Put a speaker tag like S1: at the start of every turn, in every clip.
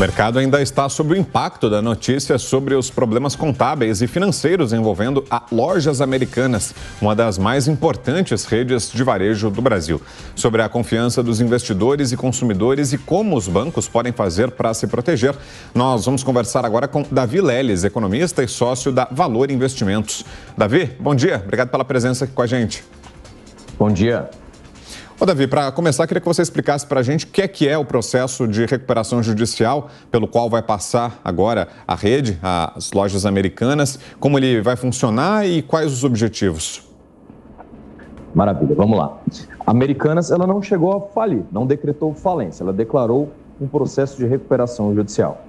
S1: O mercado ainda está sob o impacto da notícia sobre os problemas contábeis e financeiros envolvendo a Lojas Americanas, uma das mais importantes redes de varejo do Brasil. Sobre a confiança dos investidores e consumidores e como os bancos podem fazer para se proteger, nós vamos conversar agora com Davi Leles, economista e sócio da Valor Investimentos. Davi, bom dia. Obrigado pela presença aqui com a gente.
S2: Bom dia.
S1: Ô Davi, para começar, queria que você explicasse para a gente o que é o processo de recuperação judicial pelo qual vai passar agora a rede, as Lojas Americanas, como ele vai funcionar e quais os objetivos.
S2: Maravilha, vamos lá. A Americanas, ela não chegou a falir, não decretou falência, ela declarou um processo de recuperação judicial.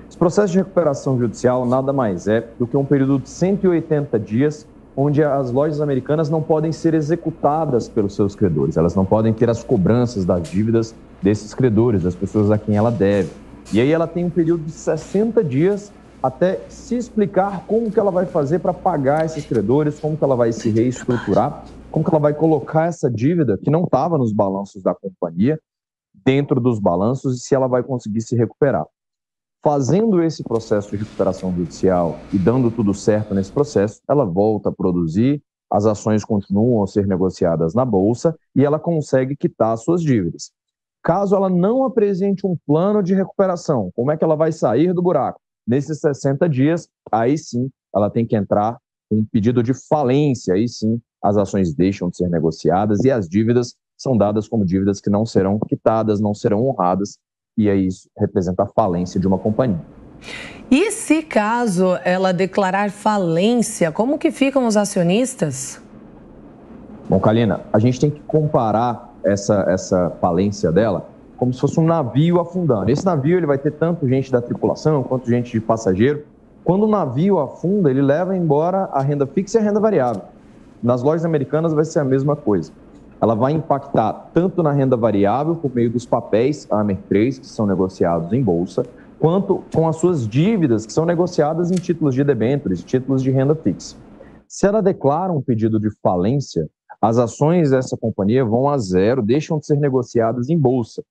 S2: Esse processo de recuperação judicial nada mais é do que um período de 180 dias onde as Lojas Americanas não podem ser executadas pelos seus credores, elas não podem ter as cobranças das dívidas desses credores, das pessoas a quem ela deve. E aí ela tem um período de 60 dias até se explicar como que ela vai fazer para pagar esses credores, como que ela vai se reestruturar, como que ela vai colocar essa dívida que não estava nos balanços da companhia, dentro dos balanços, e se ela vai conseguir se recuperar. Fazendo esse processo de recuperação judicial e dando tudo certo nesse processo, ela volta a produzir, as ações continuam a ser negociadas na Bolsa e ela consegue quitar as suas dívidas. Caso ela não apresente um plano de recuperação, como é que ela vai sair do buraco? Nesses 60 dias, aí sim, ela tem que entrar com um pedido de falência, aí sim, as ações deixam de ser negociadas e as dívidas são dadas como dívidas que não serão quitadas, não serão honradas, e aí isso representa a falência de uma companhia.
S3: E se caso ela declarar falência, como que ficam os acionistas?
S2: Bom, Kalina, a gente tem que comparar essa falência dela como se fosse um navio afundando. Esse navio ele vai ter tanto gente da tripulação quanto gente de passageiro. Quando o navio afunda, ele leva embora a renda fixa e a renda variável. Nas Lojas Americanas vai ser a mesma coisa. Ela vai impactar tanto na renda variável, por meio dos papéis AMER3, que são negociados em bolsa, quanto com as suas dívidas, que são negociadas em títulos de debêntures, títulos de renda fixa. Se ela declara um pedido de falência, as ações dessa companhia vão a zero, deixam de ser negociadas em bolsa.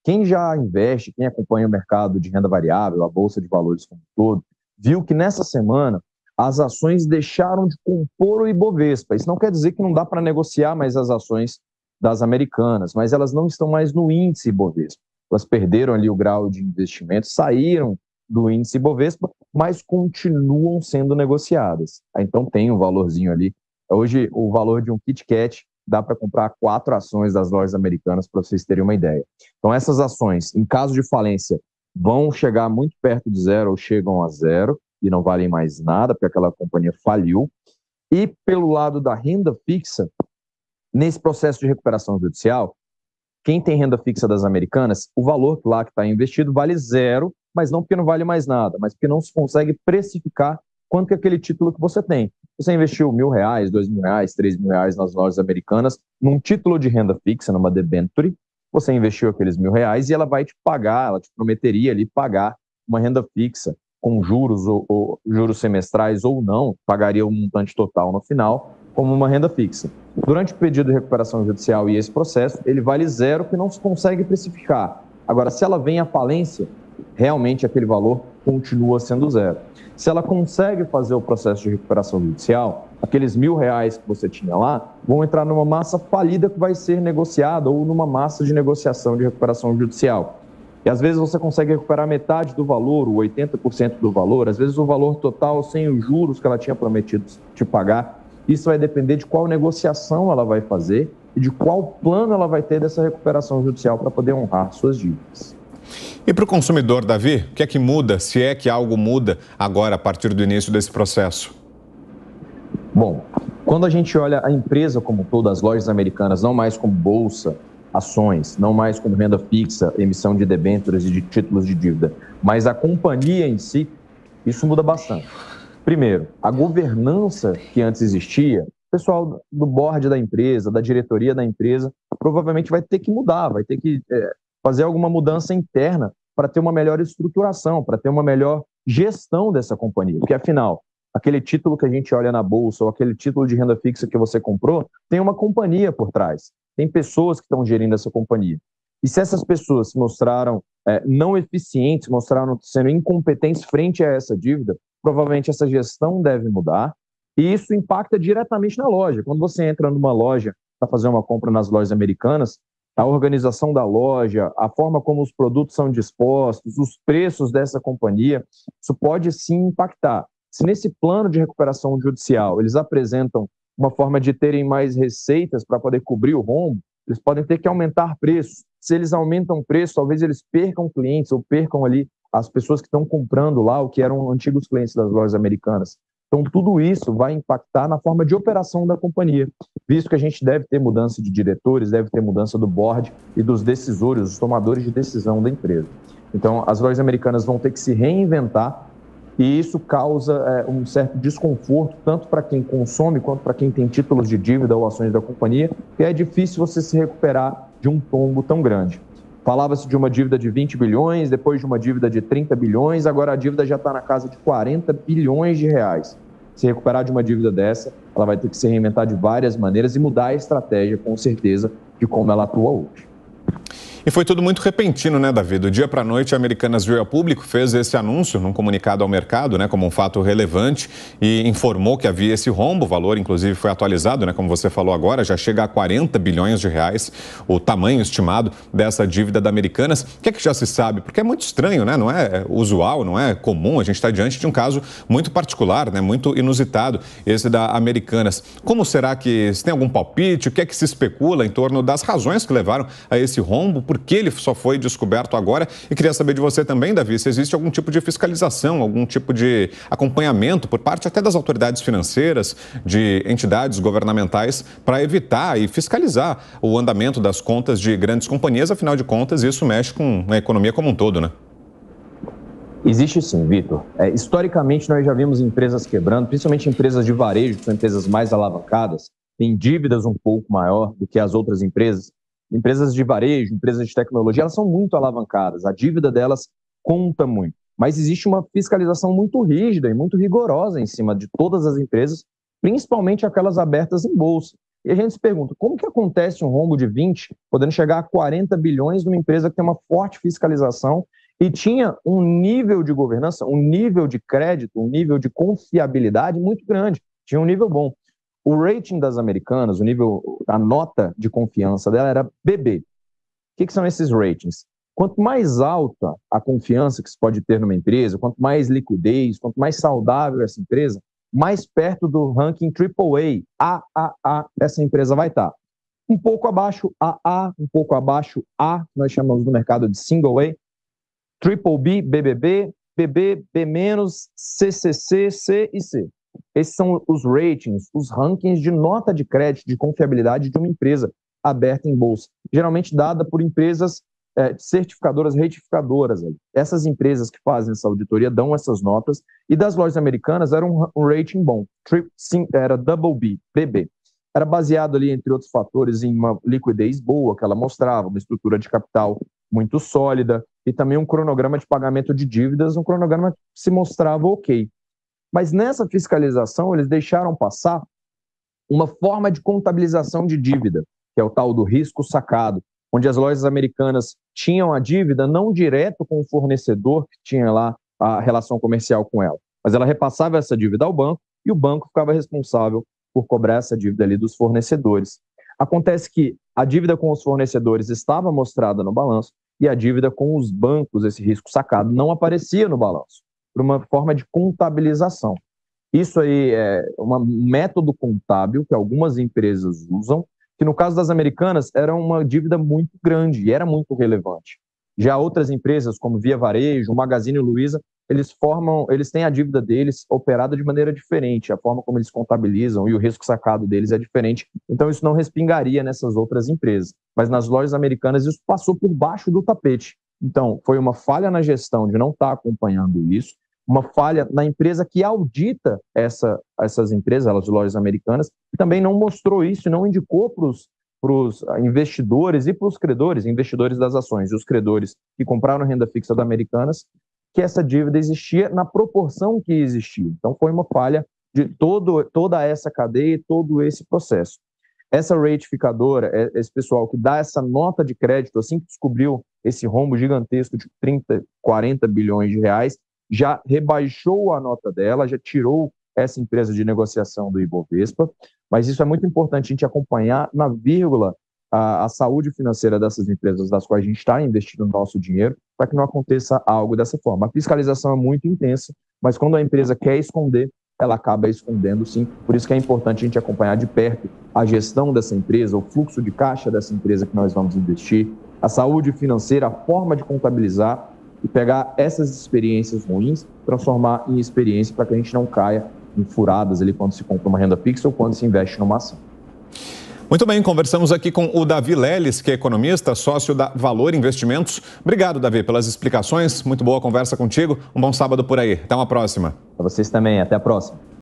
S2: Quem já investe, quem acompanha o mercado de renda variável, a Bolsa de Valores como um todo, viu que nessa semana as ações deixaram de compor o Ibovespa. Isso não quer dizer que não dá para negociar mais as ações das Americanas, mas elas não estão mais no índice Ibovespa. Elas perderam ali o grau de investimento, saíram do índice Ibovespa, mas continuam sendo negociadas. Então tem um valorzinho ali. Hoje, o valor de um Kit Kat dá para comprar 4 ações das Lojas Americanas, para vocês terem uma ideia. Então essas ações, em caso de falência, vão chegar muito perto de zero ou chegam a zero, e não valem mais nada, porque aquela companhia faliu. E pelo lado da renda fixa, nesse processo de recuperação judicial, quem tem renda fixa das Americanas, o valor lá que está investido vale zero, mas não porque não vale mais nada, mas porque não se consegue precificar quanto que é aquele título que você tem. Você investiu R$1.000, R$2.000, R$3.000 nas Lojas Americanas, num título de renda fixa, numa debenture, você investiu aqueles R$1.000 e ela vai te pagar, ela te prometeria ali pagar uma renda fixa, com juros ou juros semestrais ou não, pagaria o montante total no final, como uma renda fixa. Durante o pedido de recuperação judicial e esse processo, ele vale zero, que não se consegue precificar. Agora, se ela vem à falência, realmente aquele valor continua sendo zero. Se ela consegue fazer o processo de recuperação judicial, aqueles R$1.000 que você tinha lá vão entrar numa massa falida que vai ser negociada ou numa massa de negociação de recuperação judicial. E às vezes você consegue recuperar metade do valor, o 80% do valor, às vezes o valor total sem os juros que ela tinha prometido te pagar. Isso vai depender de qual negociação ela vai fazer e de qual plano ela vai ter dessa recuperação judicial para poder honrar suas dívidas.
S1: E para o consumidor, Davi, o que é que muda, se é que algo muda agora a partir do início desse processo?
S2: Bom, quando a gente olha a empresa como um todo, as Lojas Americanas, não mais como bolsa, ações, não mais como renda fixa, emissão de debêntures e de títulos de dívida, mas a companhia em si, isso muda bastante. Primeiro, a governança que antes existia, o pessoal do board da empresa, da diretoria da empresa, provavelmente vai ter que mudar, vai ter que fazer alguma mudança interna para ter uma melhor estruturação, para ter uma melhor gestão dessa companhia, porque afinal, aquele título que a gente olha na bolsa ou aquele título de renda fixa que você comprou, tem uma companhia por trás. Tem pessoas que estão gerindo essa companhia. E se essas pessoas se mostraram não eficientes, mostraram sendo incompetentes frente a essa dívida, provavelmente essa gestão deve mudar, e isso impacta diretamente na loja. Quando você entra numa loja para fazer uma compra nas lojas americanas, a organização da loja, a forma como os produtos são dispostos, os preços dessa companhia, isso pode sim impactar. Se nesse plano de recuperação judicial eles apresentam uma forma de terem mais receitas para poder cobrir o rombo, eles podem ter que aumentar preços. Se eles aumentam o preço, talvez eles percam clientes ou percam ali as pessoas que estão comprando lá, o que eram antigos clientes das lojas americanas. Então, tudo isso vai impactar na forma de operação da companhia, visto que a gente deve ter mudança de diretores, deve ter mudança do board e dos decisores, os tomadores de decisão da empresa. Então, as lojas americanas vão ter que se reinventar e isso causa um certo desconforto, tanto para quem consome quanto para quem tem títulos de dívida ou ações da companhia, que é difícil você se recuperar de um tombo tão grande. Falava-se de uma dívida de 20 bilhões, depois de uma dívida de 30 bilhões, agora a dívida já está na casa de 40 bilhões de reais. Se recuperar de uma dívida dessa, ela vai ter que se reinventar de várias maneiras e mudar a estratégia, com certeza, de como ela atua hoje.
S1: E foi tudo muito repentino, né, Davi? Do dia para a noite, a Americanas veio a público, fez esse anúncio num comunicado ao mercado, né, como um fato relevante e informou que havia esse rombo. O valor, inclusive, foi atualizado, né, como você falou agora, já chega a 40 bilhões de reais, o tamanho estimado dessa dívida da Americanas. O que é que já se sabe? Porque é muito estranho, né? Não é usual, não é comum. A gente está diante de um caso muito particular, né, muito inusitado, esse da Americanas. Como será que, se tem algum palpite, o que é que se especula em torno das razões que levaram a esse rombo? Por que ele só foi descoberto agora? E queria saber de você também, Davi, se existe algum tipo de fiscalização, algum tipo de acompanhamento por parte até das autoridades financeiras, de entidades governamentais, para evitar e fiscalizar o andamento das contas de grandes companhias. Afinal de contas, isso mexe com a economia como um todo, né?
S2: Existe sim, Vitor. Historicamente, nós já vimos empresas quebrando, principalmente empresas de varejo, que são empresas mais alavancadas, têm dívidas um pouco maior do que as outras empresas. Empresas de varejo, empresas de tecnologia, elas são muito alavancadas, a dívida delas conta muito. Mas existe uma fiscalização muito rígida e muito rigorosa em cima de todas as empresas, principalmente aquelas abertas em bolsa. E a gente se pergunta, como que acontece um rombo de 20, podendo chegar a 40 bilhões numa empresa que tem uma forte fiscalização e tinha um nível de governança, um nível de crédito, um nível de confiabilidade muito grande, tinha um nível bom. O rating das Americanas, a nota de confiança dela era BB. O que são esses ratings? Quanto mais alta a confiança que se pode ter numa empresa, quanto mais liquidez, quanto mais saudável essa empresa, mais perto do ranking AAA, AAA, essa empresa vai estar. Um pouco abaixo AA, um pouco abaixo A, nós chamamos no mercado de Single A, Triple B, BBB, BB, B-, CCC, C e C. Esses são os ratings, os rankings de nota de crédito, de confiabilidade de uma empresa aberta em bolsa, geralmente dada por empresas certificadoras, retificadoras. Essas empresas que fazem essa auditoria dão essas notas, e das lojas americanas era um rating bom, era Double B, BB. Era baseado ali, entre outros fatores, em uma liquidez boa que ela mostrava, uma estrutura de capital muito sólida e também um cronograma de pagamento de dívidas, um cronograma que se mostrava ok. Mas nessa fiscalização, eles deixaram passar uma forma de contabilização de dívida, que é o tal do risco sacado, onde as lojas americanas tinham a dívida não direto com o fornecedor que tinha lá a relação comercial com ela, mas ela repassava essa dívida ao banco e o banco ficava responsável por cobrar essa dívida ali dos fornecedores. Acontece que a dívida com os fornecedores estava mostrada no balanço e a dívida com os bancos, esse risco sacado, não aparecia no balanço, por uma forma de contabilização. Isso aí é um método contábil que algumas empresas usam, que no caso das americanas era uma dívida muito grande e era muito relevante. Já outras empresas, como Via Varejo, o Magazine Luiza, eles têm a dívida deles operada de maneira diferente, a forma como eles contabilizam e o risco sacado deles é diferente, então isso não respingaria nessas outras empresas. Mas nas lojas americanas isso passou por baixo do tapete. Então, foi uma falha na gestão de não estar acompanhando isso, uma falha na empresa que audita essas empresas, as lojas americanas, que também não mostrou isso e não indicou para os investidores e para os credores, investidores das ações e os credores que compraram renda fixa da Americanas, que essa dívida existia na proporção que existia. Então, foi uma falha de toda essa cadeia e todo esse processo. Essa ratificadora, esse pessoal que dá essa nota de crédito, assim que descobriu esse rombo gigantesco de 30, 40 bilhões de reais, já rebaixou a nota dela, já tirou essa empresa de negociação do Ibovespa, mas isso é muito importante a gente acompanhar na vírgula a saúde financeira dessas empresas das quais a gente está investindo o nosso dinheiro, para que não aconteça algo dessa forma. A fiscalização é muito intensa, mas quando a empresa quer esconder, ela acaba escondendo sim. Por isso que é importante a gente acompanhar de perto a gestão dessa empresa, o fluxo de caixa dessa empresa que nós vamos investir, a saúde financeira, a forma de contabilizar e pegar essas experiências ruins, transformar em experiência para que a gente não caia em furadas ali quando se compra uma renda fixa ou quando se investe numa ação.
S1: Muito bem, conversamos aqui com o Davi Leles, que é economista, sócio da Valor Investimentos. Obrigado, Davi, pelas explicações. Muito boa conversa contigo. Um bom sábado por aí. Até uma próxima.
S2: Para vocês também. Até a próxima.